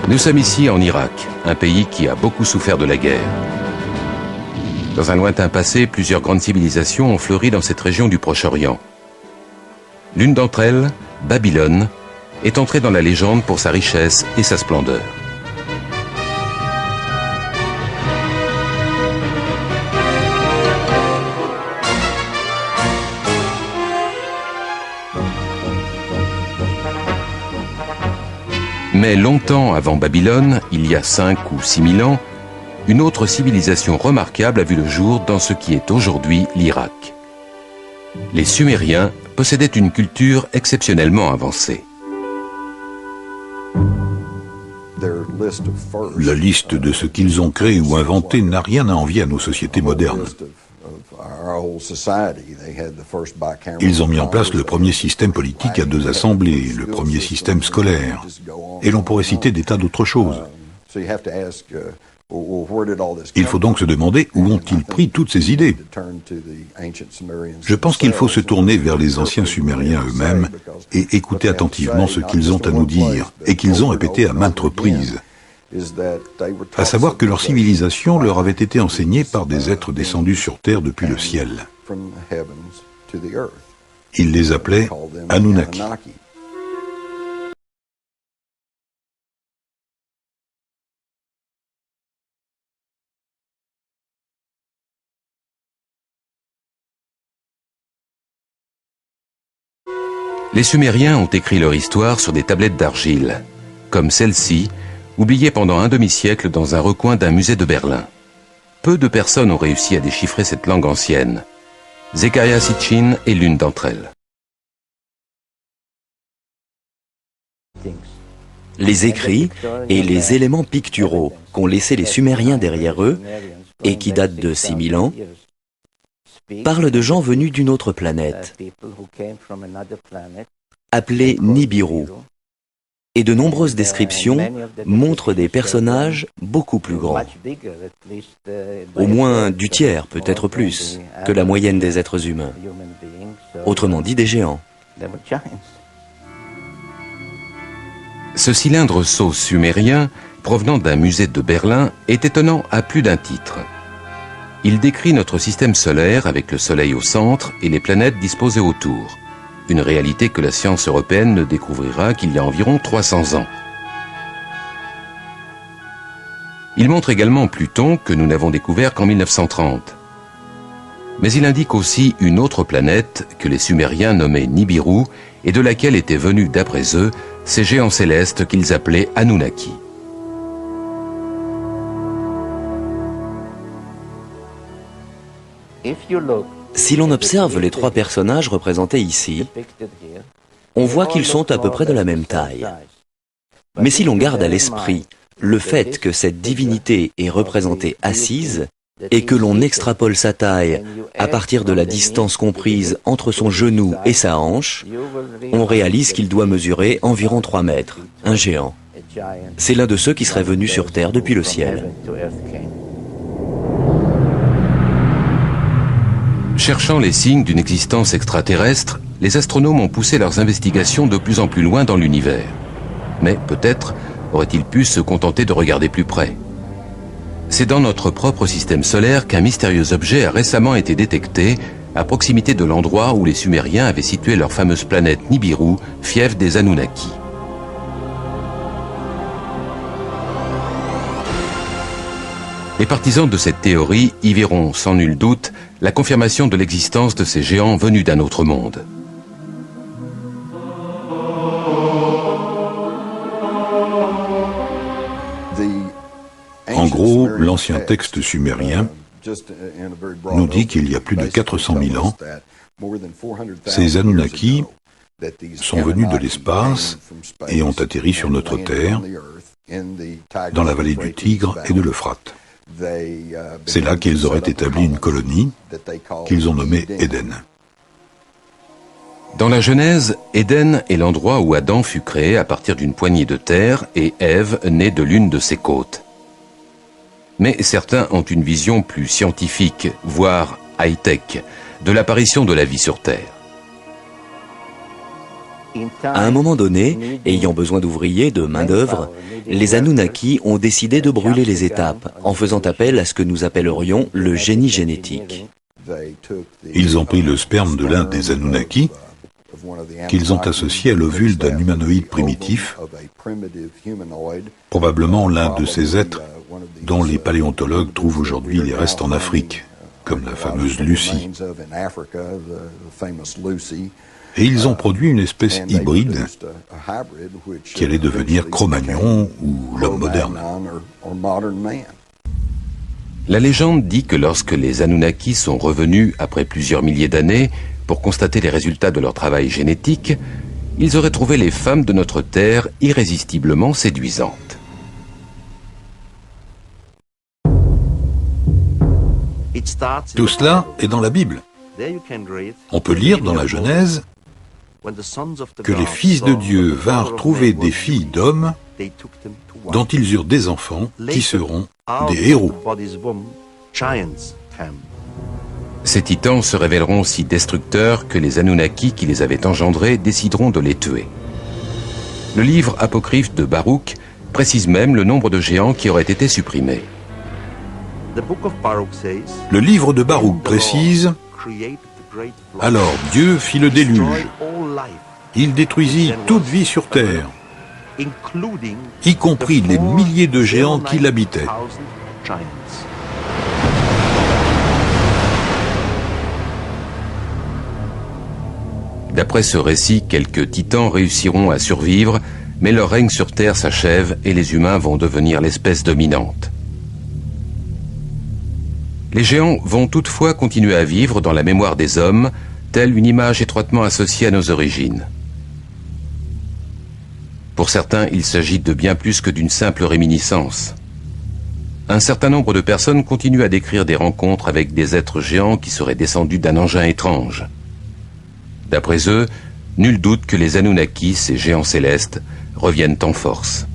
Nous sommes ici en Irak, un pays qui a beaucoup souffert de la guerre. Dans un lointain passé, plusieurs grandes civilisations ont fleuri dans cette région du Proche-Orient. L'une d'entre elles, Babylone, est entrée dans la légende pour sa richesse et sa splendeur. Mais longtemps avant Babylone, il y a 5 ou 6 000 ans, une autre civilisation remarquable a vu le jour dans ce qui est aujourd'hui l'Irak. Les Sumériens possédaient une culture exceptionnellement avancée. La liste de ce qu'ils ont créé ou inventé n'a rien à envier à nos sociétés modernes. Ils ont mis en place le premier système politique à 2 assemblées, le premier système scolaire, et l'on pourrait citer des tas d'autres choses. Il faut donc se demander où ont-ils pris toutes ces idées. Je pense qu'il faut se tourner vers les anciens Sumériens eux-mêmes et écouter attentivement ce qu'ils ont à nous dire et qu'ils ont répété à maintes reprises. À savoir que leur civilisation leur avait été enseignée par des êtres descendus sur terre depuis le ciel. Ils les appelaient Anunnaki. Les Sumériens ont écrit leur histoire sur des tablettes d'argile, comme celle-ci, oubliée pendant un demi-siècle dans un recoin d'un musée de Berlin. Peu de personnes ont réussi à déchiffrer cette langue ancienne. Zecharia Sitchin est l'une d'entre elles. Les écrits et les éléments picturaux qu'ont laissés les Sumériens derrière eux, et qui datent de 6000 ans, parlent de gens venus d'une autre planète, appelée Nibiru, et de nombreuses descriptions montrent des personnages beaucoup plus grands, au moins du tiers, peut-être plus, que la moyenne des êtres humains, autrement dit des géants. Ce cylindre sceau sumérien, provenant d'un musée de Berlin, est étonnant à plus d'un titre. Il décrit notre système solaire avec le Soleil au centre et les planètes disposées autour. Une réalité que la science européenne ne découvrira qu'il y a environ 300 ans. Il montre également Pluton que nous n'avons découvert qu'en 1930. Mais il indique aussi une autre planète que les Sumériens nommaient Nibiru et de laquelle étaient venus d'après eux ces géants célestes qu'ils appelaient Anunnaki. Si l'on observe les 3 personnages représentés ici, on voit qu'ils sont à peu près de la même taille. Mais si l'on garde à l'esprit le fait que cette divinité est représentée assise et que l'on extrapole sa taille à partir de la distance comprise entre son genou et sa hanche, on réalise qu'il doit mesurer environ 3 mètres, un géant. C'est l'un de ceux qui seraient venus sur Terre depuis le ciel. Cherchant les signes d'une existence extraterrestre, les astronomes ont poussé leurs investigations de plus en plus loin dans l'univers. Mais peut-être auraient-ils pu se contenter de regarder plus près. C'est dans notre propre système solaire qu'un mystérieux objet a récemment été détecté à proximité de l'endroit où les Sumériens avaient situé leur fameuse planète Nibiru, fief des Anunnaki. Les partisans de cette théorie y verront sans nul doute la confirmation de l'existence de ces géants venus d'un autre monde. En gros, l'ancien texte sumérien nous dit qu'il y a plus de 400 000 ans, ces Anunnaki sont venus de l'espace et ont atterri sur notre Terre, dans la vallée du Tigre et de l'Euphrate. C'est là qu'ils auraient établi une colonie qu'ils ont nommée Éden. Dans la Genèse, Éden est l'endroit où Adam fut créé à partir d'une poignée de terre et Ève née de l'une de ses côtes. Mais certains ont une vision plus scientifique, voire high-tech, de l'apparition de la vie sur Terre. À un moment donné, ayant besoin d'ouvriers, de main-d'œuvre, les Anunnaki ont décidé de brûler les étapes, en faisant appel à ce que nous appellerions le génie génétique. Ils ont pris le sperme de l'un des Anunnaki, qu'ils ont associé à l'ovule d'un humanoïde primitif, probablement l'un de ces êtres dont les paléontologues trouvent aujourd'hui les restes en Afrique, comme la fameuse Lucie. Et ils ont produit une espèce hybride qui allait devenir Cro-Magnon ou l'homme moderne. La légende dit que lorsque les Anunnaki sont revenus après plusieurs milliers d'années pour constater les résultats de leur travail génétique, ils auraient trouvé les femmes de notre Terre irrésistiblement séduisantes. Tout cela est dans la Bible. On peut lire dans la Genèse que les fils de Dieu vinrent trouver des filles d'hommes dont ils eurent des enfants qui seront des héros. Ces titans se révéleront si destructeurs que les Anunnaki qui les avaient engendrés décideront de les tuer. Le livre apocryphe de Baruch précise même le nombre de géants qui auraient été supprimés. Le livre de Baruch précise: alors Dieu fit le déluge. Il détruisit toute vie sur terre, y compris les milliers de géants qui l'habitaient. D'après ce récit, quelques titans réussiront à survivre, mais leur règne sur Terre s'achève et les humains vont devenir l'espèce dominante. Les géants vont toutefois continuer à vivre dans la mémoire des hommes, telle une image étroitement associée à nos origines. Pour certains, il s'agit de bien plus que d'une simple réminiscence. Un certain nombre de personnes continuent à décrire des rencontres avec des êtres géants qui seraient descendus d'un engin étrange. D'après eux, nul doute que les Anunnaki, ces géants célestes, reviennent en force.